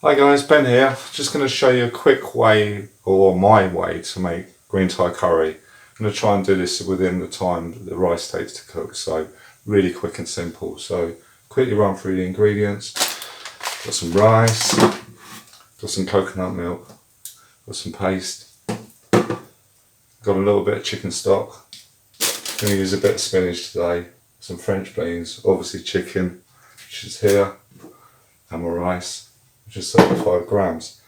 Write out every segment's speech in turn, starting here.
Hi guys, Ben here. Just going to show you a quick way, or my way, to make green Thai curry. I'm going to try and do this within the time that the rice takes to cook, so really quick and simple. So quickly run through the ingredients. Got some rice, got some coconut milk, got some paste, got a little bit of chicken stock. Going to use a bit of spinach today, some French beans, obviously chicken, which is here, and my rice, which is 75 grams.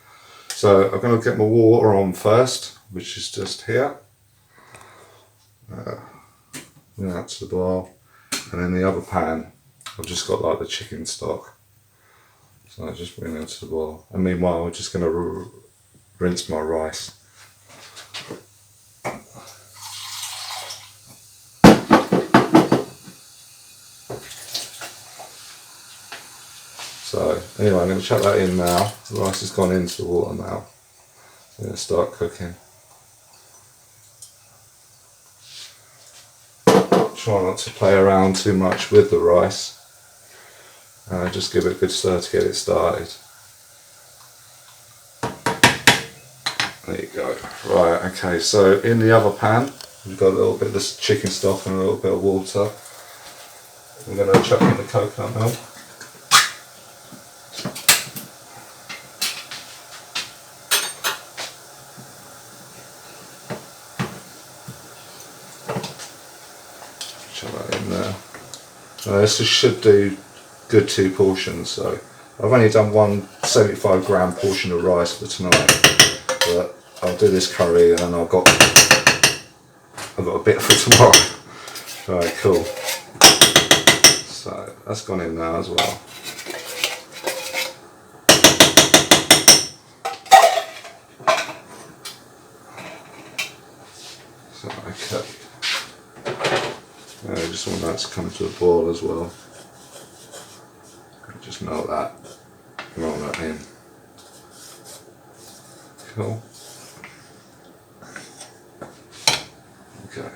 So I'm going to get my water on first, which is just here. That's the boil. And in the other pan, I've just got like the chicken stock. So I just bring that to the boil. And meanwhile, I'm just going to rinse my rice. So anyway, I'm going to chuck that in now. The rice has gone into the water now. I'm going to start cooking. Try not to play around too much with the rice. Just give it a good stir to get it started. There you go. Right, okay, so in the other pan, we've got a little bit of this chicken stock and a little bit of water. We're going to chuck in the coconut milk. Chuck that in there. This should do good 2 portions, so I've only done one 75 gram portion of rice for tonight, but I'll do this curry and then I've got a bit for tomorrow. Right, cool. So that's gone in now as well. So okay. I just want that to come to a boil as well. Just melt that, roll that in. Cool. Okay.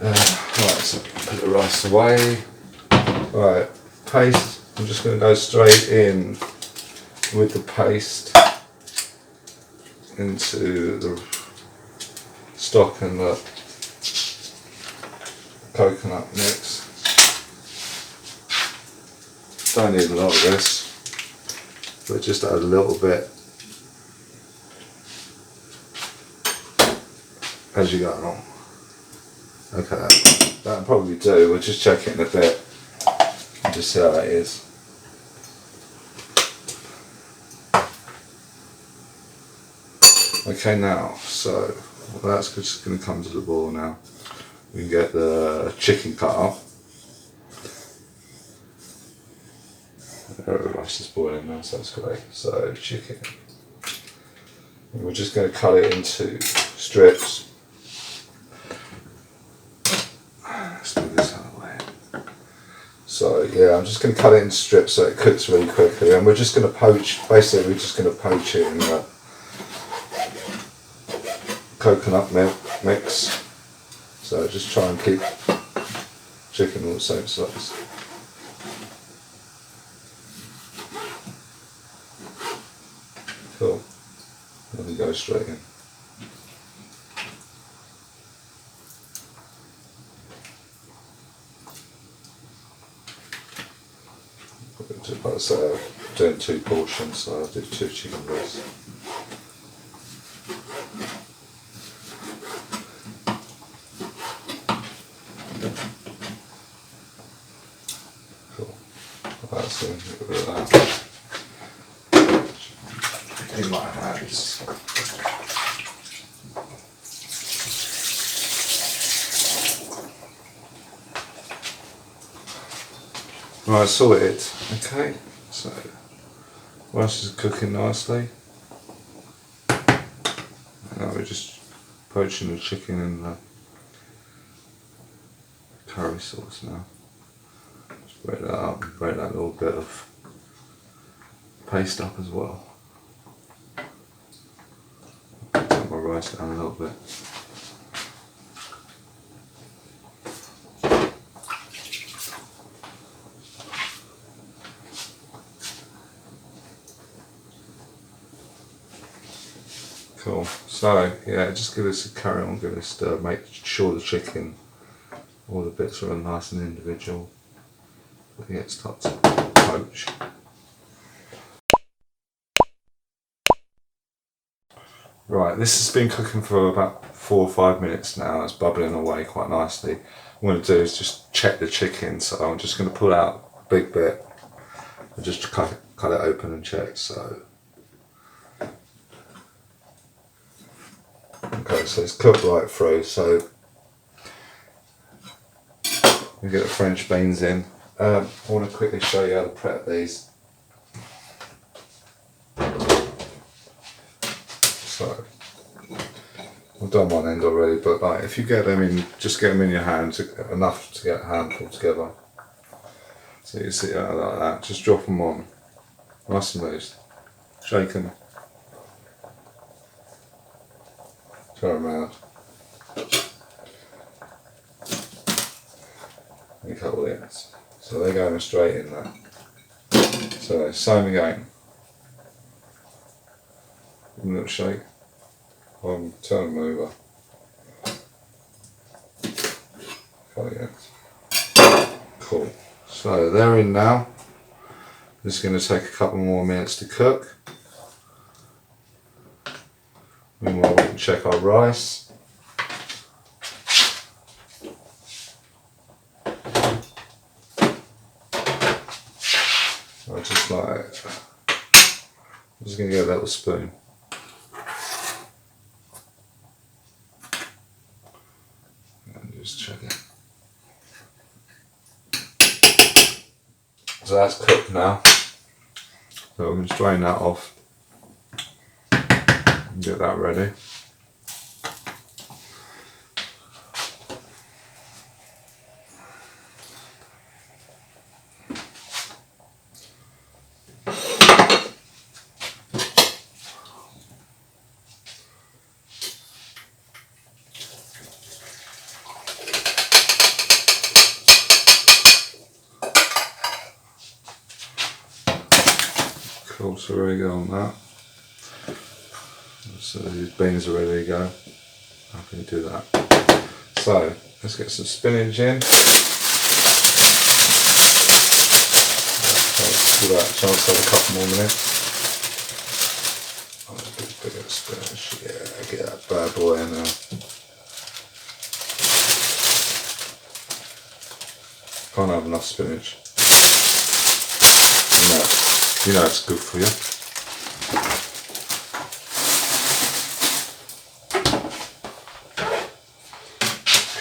Right, so put the rice away. Right, paste. I'm just going to go straight in with the paste into the stock and the coconut mix. Don't need a lot of this, but just add a little bit as you go along. Okay, that'll probably do. We'll just check it in a bit and just see how that is. Okay, now, so that's just going to come to the boil now. We can get the chicken cut up. The rice is boiling now, so that's great. So chicken, and we're just going to cut it into strips. Let's move this out of the way. So yeah, I'm just going to cut it into strips so it cooks really quickly, and we're just going to poach. Basically, we're just going to poach it in the coconut milk mix. So just try and keep chicken all the same size. Cool. Let me go straight in. Like I say, I'm doing 2 portions, so I'll do 2 chicken breasts. Cool. That's in with that. In my hands. Right, sorted. Okay, so rice is cooking nicely. Now we're just poaching the chicken in the curry sauce now. Just break that up and break that little bit of paste up as well. Put my rice down a little bit. Cool. So yeah, just give this a carry on, give it a stir, make sure the chicken, all the bits are nice and individual. Yeah, it starts to poach. Right, this has been cooking for about 4 or 5 minutes now. It's bubbling away quite nicely. What I'm going to do is just check the chicken. So I'm just going to pull out a big bit and just cut it open and check. So okay, so it's cooked right through. So we get the French beans in. I want to quickly show you how to prep these. So I've done one end already, but like if you get them in, just get them in your hands enough to get a handful together. So you see it like that. Just drop them on, nice and loose. Shake them. Turn them around. And a couple of ends. So they're going straight in there. So same again. Give them a little shake. Turn them over. Couple of ends. Cool. So they're in now. This is going to take a couple more minutes to cook. Meanwhile, we can check our rice. I just like, I'm just going to get a little spoon. And just check it. So that's cooked now. So I'm going to strain that off and get that ready. Cool, so ready to go on that. So these beans are ready to go. How can you do that? So let's get some spinach in. Give that a chance to have a couple more minutes. Oh, a bit of spinach, yeah, get that bad boy in there. Can't have enough spinach. You know it's good for you.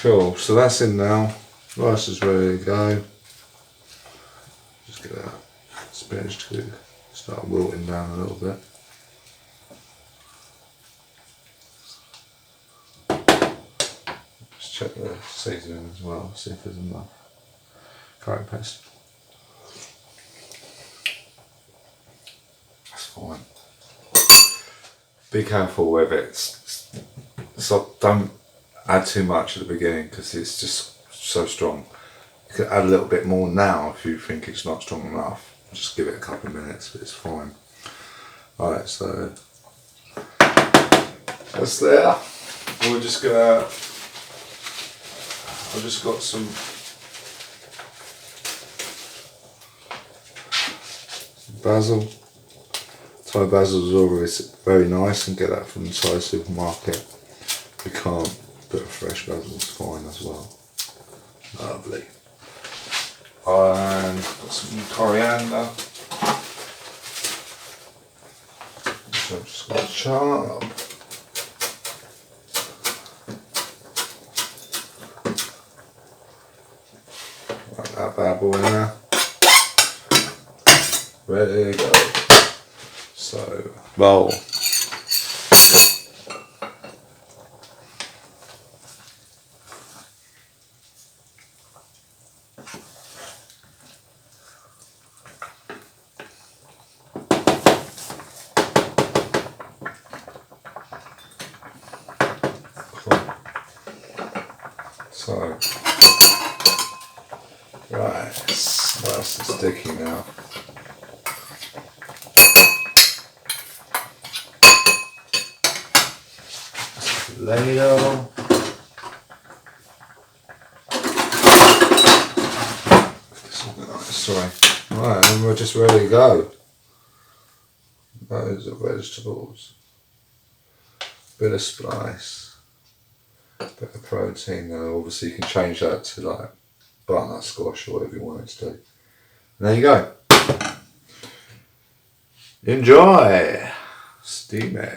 Cool, so that's in now. Rice is ready to go. Just get that spinach to start wilting down a little bit. Just check the seasoning as well, see if there's enough curry paste. Fine. Be careful with it. So don't add too much at the beginning because it's just so strong. You can add a little bit more now if you think it's not strong enough. Just give it a couple of minutes, but it's fine. Alright, so that's there. We're just gonna. I've just got some basil. Thai basil is always very nice, and get that from the Thai supermarket. If you can't, bit of fresh basil is fine as well. Lovely. And got some coriander. So I'm just going to chop. Like that bad boy there. Ready to go. So, roll. Cool. So, right, it's nice and sticky now. ladle. Sorry. Right, and we're just ready to go. Loads of vegetables. Bit of spice. Bit of protein though. Obviously you can change that to like butternut squash or whatever you want it to do. And there you go. Enjoy! Steamy.